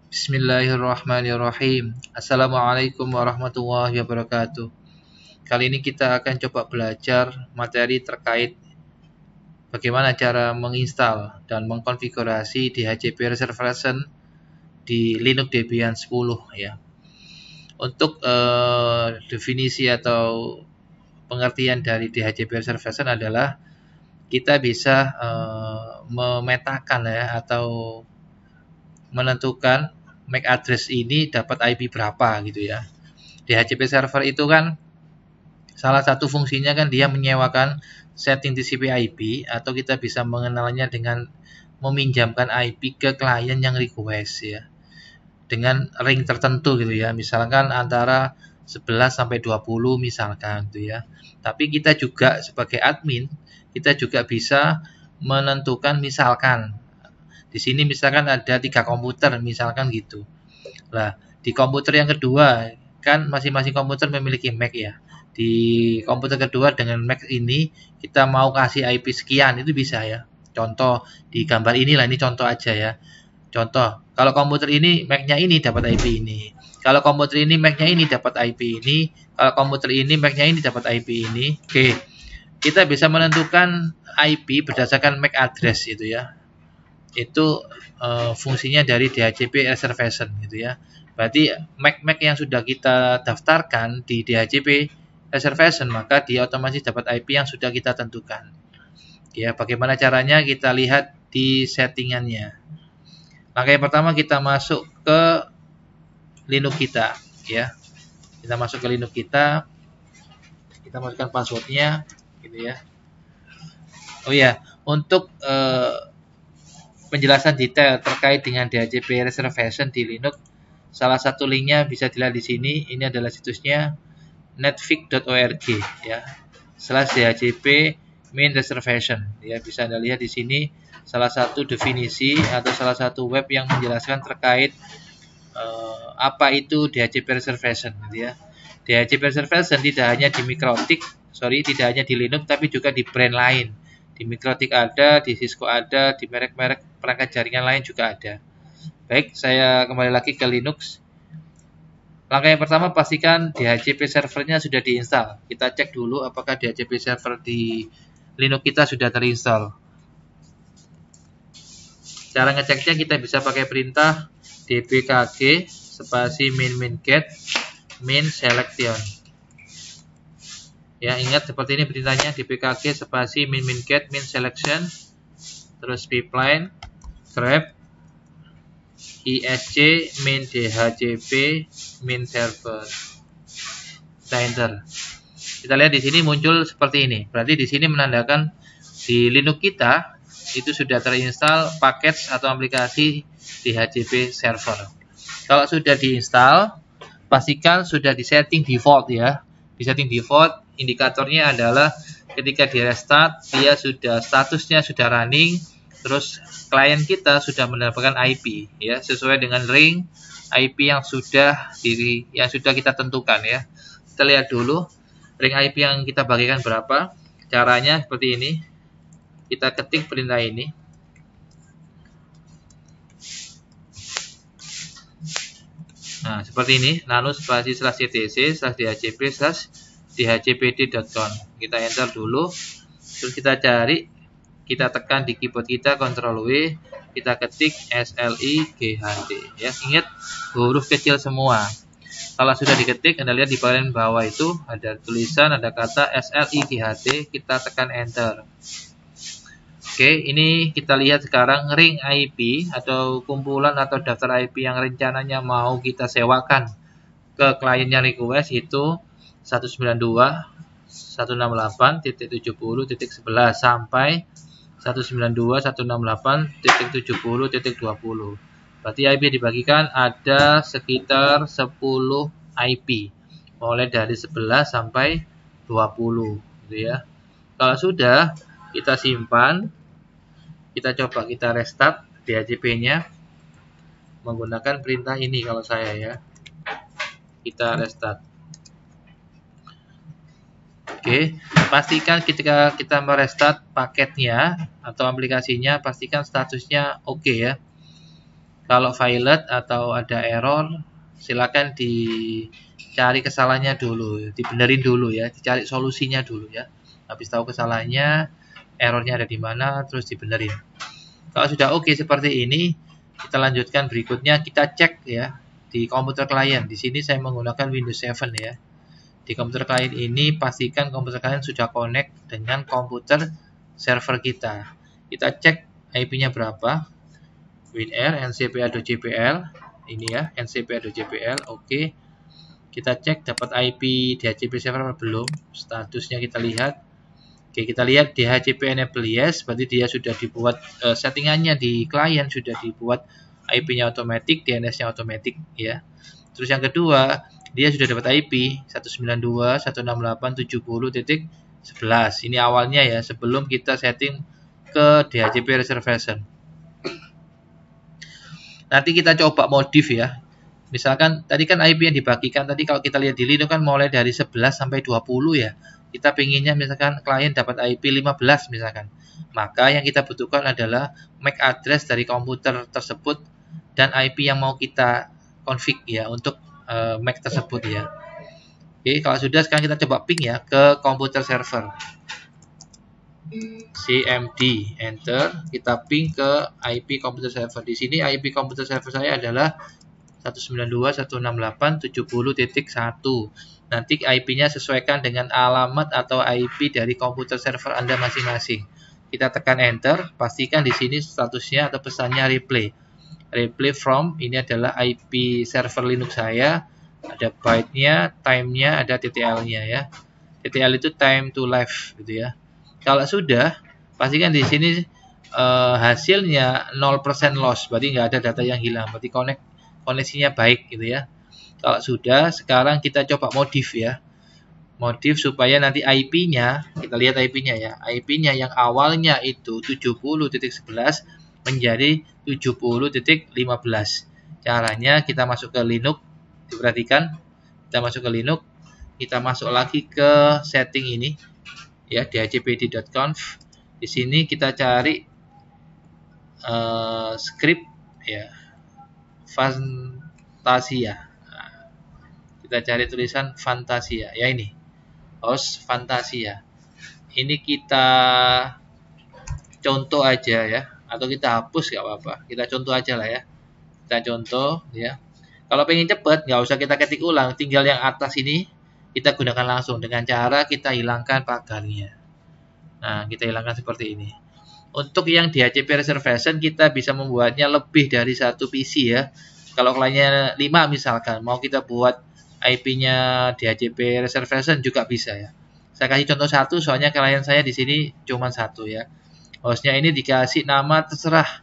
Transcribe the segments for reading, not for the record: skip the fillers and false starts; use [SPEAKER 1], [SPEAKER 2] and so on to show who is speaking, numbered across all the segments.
[SPEAKER 1] Bismillahirrahmanirrahim. Assalamualaikum warahmatullahi wabarakatuh. Kali ini kita akan coba belajar materi terkait bagaimana cara menginstal dan mengkonfigurasi DHCP Reservation di Linux Debian 10 ya. Untuk definisi atau pengertian dari DHCP Reservation adalah kita bisa memetakan ya atau menentukan MAC address ini dapat IP berapa gitu ya. DHCP server itu kan salah satu fungsinya kan dia menyewakan setting TCP/IP atau kita bisa mengenalnya dengan meminjamkan IP ke klien yang request ya. Dengan ring tertentu gitu ya. Misalkan antara 11 sampai 20 misalkan gitu ya. Tapi kita juga sebagai admin kita juga bisa menentukan misalkan di sini misalkan ada 3 komputer misalkan gitu. Nah, di komputer yang kedua kan masing-masing komputer memiliki MAC ya. Di komputer kedua dengan MAC ini kita mau kasih IP sekian itu bisa ya. Contoh di gambar inilah, ini contoh aja ya. Contoh, kalau komputer ini MAC-nya ini dapat IP ini. Kalau komputer ini MAC-nya ini dapat IP ini. Kalau komputer ini MAC-nya ini dapat IP ini. Oke. Kita bisa menentukan IP berdasarkan MAC address itu ya. Itu fungsinya dari DHCP Reservation gitu ya. Berarti MAC yang sudah kita daftarkan di DHCP Reservation maka dia otomatis dapat IP yang sudah kita tentukan. Ya, bagaimana caranya kita lihat di settingannya. Langkah yang pertama kita masuk ke Linux kita ya. Kita masuk ke Linux kita masukkan passwordnya gitu ya. Oh ya, untuk penjelasan detail terkait dengan DHCP Reservation di Linux, salah satu linknya bisa dilihat di sini. Ini adalah situsnya netfig.org ya, /DHCP main reservation ya. Bisa Anda lihat di sini salah satu definisi atau salah satu web yang menjelaskan terkait apa itu DHCP Reservation gitu ya. DHCP Reservation tidak hanya di tidak hanya di Linux tapi juga di brand lain. Di Mikrotik ada, di Cisco ada, di merek-merek perangkat jaringan lain juga ada. Baik, saya kembali lagi ke Linux. Langkah yang pertama pastikan DHCP servernya sudah diinstal. Kita cek dulu apakah DHCP server di Linux kita sudah terinstall. Cara ngeceknya kita bisa pakai perintah dbkg spasi min-get min selection. Ya, ingat seperti ini perintahnya dbkg spasi min-get min selection, terus pipeline grep isc min dhcp min server. Kita enter. Kita lihat di sini muncul seperti ini. Berarti di sini menandakan di Linux kita itu sudah terinstall paket atau aplikasi DHCP server. Kalau sudah diinstal, pastikan sudah disetting default ya. Di setting default, indikatornya adalah ketika di restart dia sudah statusnya sudah running, terus klien kita sudah mendapatkan IP ya sesuai dengan ring IP yang sudah kita tentukan ya. Kita lihat dulu ring IP yang kita bagikan berapa. Caranya seperti ini. Kita ketik perintah ini. Nah, seperti ini, nano spasi /ctc /dhcp dhcpd.com. Kita enter dulu. Terus kita cari, kita tekan di keyboard kita Ctrl W, kita ketik SLIGHT ya. Ingat huruf kecil semua. Kalau sudah diketik, Anda lihat di bagian bawah itu ada tulisan, ada kata SLIGHT, kita tekan enter. Oke, ini kita lihat sekarang ring IP atau kumpulan atau daftar IP yang rencananya mau kita sewakan ke klien yang request itu 192.168.70.11 sampai 192.168.70.20. Berarti IP dibagikan ada sekitar 10 IP mulai dari 11 sampai 20 gitu ya. Kalau sudah kita simpan, kita coba kita restart DHCP-nya menggunakan perintah ini kalau saya ya. Kita restart. Oke, pastikan ketika kita merestart paketnya atau aplikasinya, pastikan statusnya oke ya. Kalau violet atau ada error, silakan dicari kesalahannya dulu, dibenerin dulu ya, dicari solusinya dulu ya. Habis tahu kesalahannya, errornya ada di mana, terus dibenerin. Kalau sudah oke seperti ini, kita lanjutkan berikutnya, kita cek ya di komputer klien. Di sini saya menggunakan Windows 7 ya. Di komputer klien ini pastikan komputer klien sudah connect dengan komputer server kita. Kita cek IP-nya berapa. WinR ncpa.jpl ini ya, ncpa.jpl. Oke. Kita cek dapat IP DHCP server belum. Statusnya kita lihat. Oke, kita lihat DHCP enable yes, berarti dia sudah dibuat settingannya di klien sudah dibuat IP-nya otomatis, DNS-nya otomatis ya. Terus yang kedua, dia sudah dapat IP 192.168.70.11. Ini awalnya ya, sebelum kita setting ke DHCP reservation. Nanti kita coba modif ya. Misalkan tadi kan IP yang dibagikan tadi kalau kita lihat di Linux kan mulai dari 11 sampai 20 ya. Kita pengennya misalkan klien dapat IP 15 misalkan. Maka yang kita butuhkan adalah MAC address dari komputer tersebut dan IP yang mau kita config ya untuk MAC tersebut ya. Oke, kalau sudah sekarang kita coba ping ya ke komputer server. cmd enter, kita ping ke IP komputer server. Di sini IP komputer server saya adalah 192.168.70.1. Nanti IP-nya sesuaikan dengan alamat atau IP dari komputer server Anda masing-masing. Kita tekan enter, pastikan di sini statusnya atau pesannya replay. Replay from ini adalah IP server Linux saya. Ada byte-nya, time-nya, ada TTL-nya ya. TTL itu time to live gitu ya. Kalau sudah, pastikan di sini hasilnya 0% loss, berarti nggak ada data yang hilang, berarti koneksinya baik gitu ya. Kalau sudah, sekarang kita coba modif ya. Modif supaya nanti IP-nya, kita lihat IP-nya ya. IP-nya yang awalnya itu 70.11 menjadi 70.15. Caranya kita masuk ke Linux, diperhatikan. Kita masuk ke Linux, kita masuk lagi ke setting ini ya, dhcpd.conf. Di sini kita cari script ya. Fantasia. Nah, kita cari tulisan Fantasia ya, ini host Fantasia. Ini kita contoh aja ya, atau kita hapus nggak apa-apa, kita contoh aja lah ya. Kita contoh ya. Kalau pengen cepet nggak usah kita ketik ulang, tinggal yang atas ini kita gunakan langsung dengan cara kita hilangkan pagarnya. Nah, kita hilangkan seperti ini. Untuk yang DHCP reservation kita bisa membuatnya lebih dari satu PC ya. Kalau kliennya 5 misalkan, mau kita buat IP-nya DHCP reservation juga bisa ya. Saya kasih contoh satu, soalnya klien saya di sini cuma satu ya. Hostnya ini dikasih nama terserah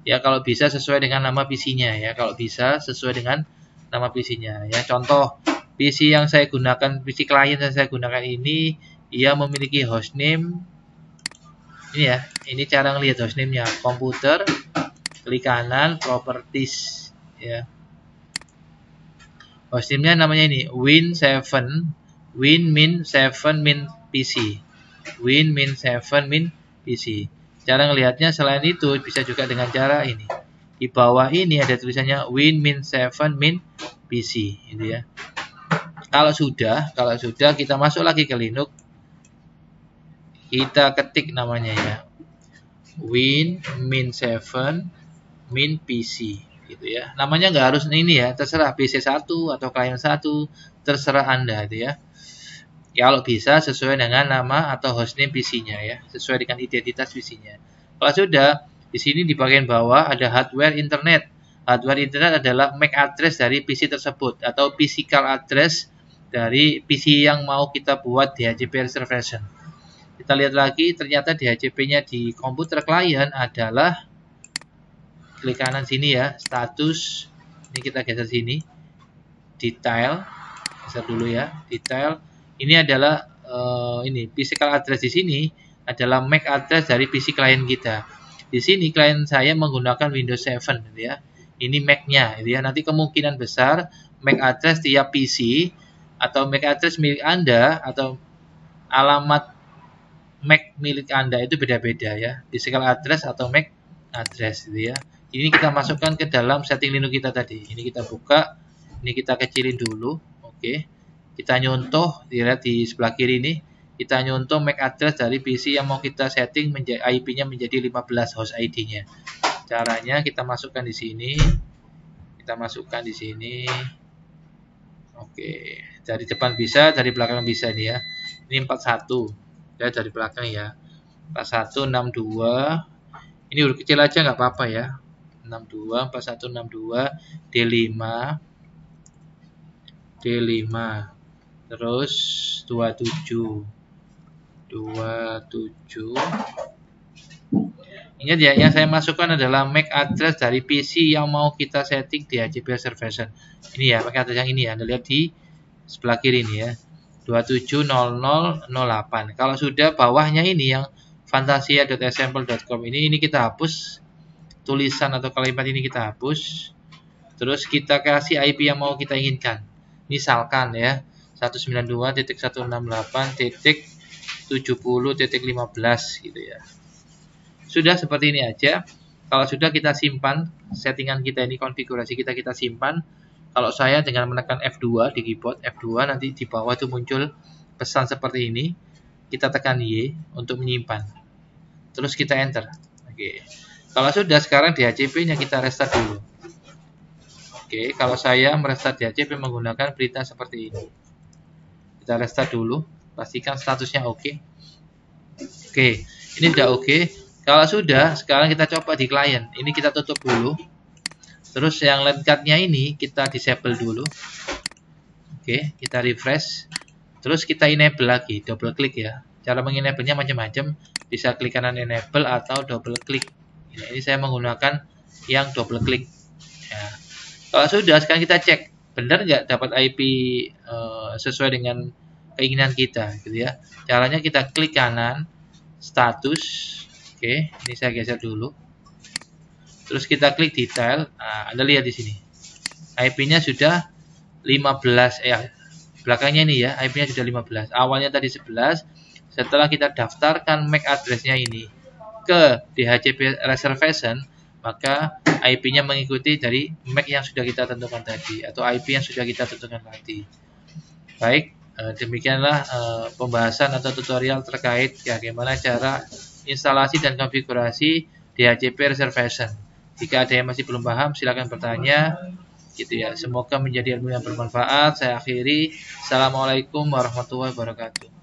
[SPEAKER 1] ya, kalau bisa sesuai dengan nama PC-nya ya. Kalau bisa sesuai dengan nama PC-nya ya. Contoh PC yang saya gunakan, PC klien yang saya gunakan ini, ia memiliki hostname ini ya. Ini cara ngelihat hostname-nya, komputer, klik kanan, properties ya. Hostname-nya namanya ini Win7, Win-7 min PC. Win-7 min PC. Cara ngelihatnya selain itu bisa juga dengan cara ini. Di bawah ini ada tulisannya Win-7 min PC gitu ya. Kalau sudah kita masuk lagi ke Linux. Kita ketik namanya ya. Win-7 min PC gitu ya. Namanya nggak harus ini ya, terserah PC1 atau klien 1, terserah Anda itu ya. Kalau bisa sesuai dengan nama atau hostname PC-nya ya, sesuai dengan identitas PC-nya. Kalau sudah, di sini di bagian bawah ada hardware internet. Hardware internet adalah MAC address dari PC tersebut atau physical address dari PC yang mau kita buat DHCP reservation. Kita lihat lagi, ternyata DHCP-nya di komputer klien adalah, klik kanan sini ya, status. Ini kita geser sini, detail, geser dulu ya, detail. Ini adalah ini physical address di sini adalah MAC address dari PC klien kita. Di sini klien saya menggunakan Windows 7 gitu ya. Ini MAC-nya gitu ya. Nanti kemungkinan besar MAC address tiap PC atau MAC address milik Anda atau alamat MAC milik Anda itu beda-beda ya. Physical address atau MAC address gitu ya. Ini kita masukkan ke dalam setting Linux kita tadi. Ini kita buka, ini kita kecilin dulu. Oke. Kita nyontoh, dilihat di sebelah kiri ini, kita nyontoh MAC address dari PC yang mau kita setting IP-nya menjadi 15 host ID-nya. Caranya kita masukkan di sini. Kita masukkan di sini. Oke, dari depan bisa, dari belakang bisa nih ya. Ini 41. Ya, dari belakang ya. 4162. Ini huruf kecil aja nggak apa-apa ya. 62 4162 D5 terus 27. Ingat ya, yang saya masukkan adalah MAC address dari PC yang mau kita setting di HCP Reservation. Ini ya, MAC address yang ini ya. Anda lihat di sebelah kiri ini ya. 270008. Kalau sudah bawahnya ini yang fantasia.example.com ini kita hapus. Tulisan atau kalimat ini kita hapus. Terus kita kasih IP yang mau kita inginkan. Misalkan ya 192.168.70.15 gitu ya. Sudah seperti ini aja. Kalau sudah kita simpan settingan kita ini, konfigurasi kita simpan. Kalau saya dengan menekan F2 di keyboard, F2 nanti di bawah itu muncul pesan seperti ini. Kita tekan Y untuk menyimpan. Terus kita enter. Oke. Kalau sudah, sekarang di HCP-nya kita restart dulu. Oke, kalau saya merestart di HCP menggunakan perintah seperti ini. Kita restart dulu, pastikan statusnya oke. Oke, ini sudah oke. Kalau sudah, sekarang kita coba di klien. Ini kita tutup dulu. Terus yang landcard-nya ini kita disable dulu. Oke, kita refresh. Terus kita enable lagi, double klik ya. Cara mengenable-nya macam-macam. Bisa klik kanan enable atau double klik. Ini saya menggunakan yang double klik. Ya. Kalau sudah, sekarang kita cek benar nggak dapat IP sesuai dengan keinginan kita, gitu ya. Caranya kita klik kanan, status. Oke, ini saya geser dulu. Terus kita klik detail. Nah, Anda lihat di sini. IP-nya sudah 15 belakangnya ini ya, IP-nya sudah 15. Awalnya tadi 11. Setelah kita daftarkan MAC address-nya ini ke DHCP Reservation, maka IP-nya mengikuti dari MAC yang sudah kita tentukan tadi atau IP yang sudah kita tentukan tadi. Baik, demikianlah pembahasan atau tutorial terkait bagaimana cara instalasi dan konfigurasi DHCP Reservation. Jika ada yang masih belum paham, silakan bertanya. Gitu ya. Semoga menjadi ilmu yang bermanfaat. Saya akhiri. Assalamualaikum warahmatullahi wabarakatuh.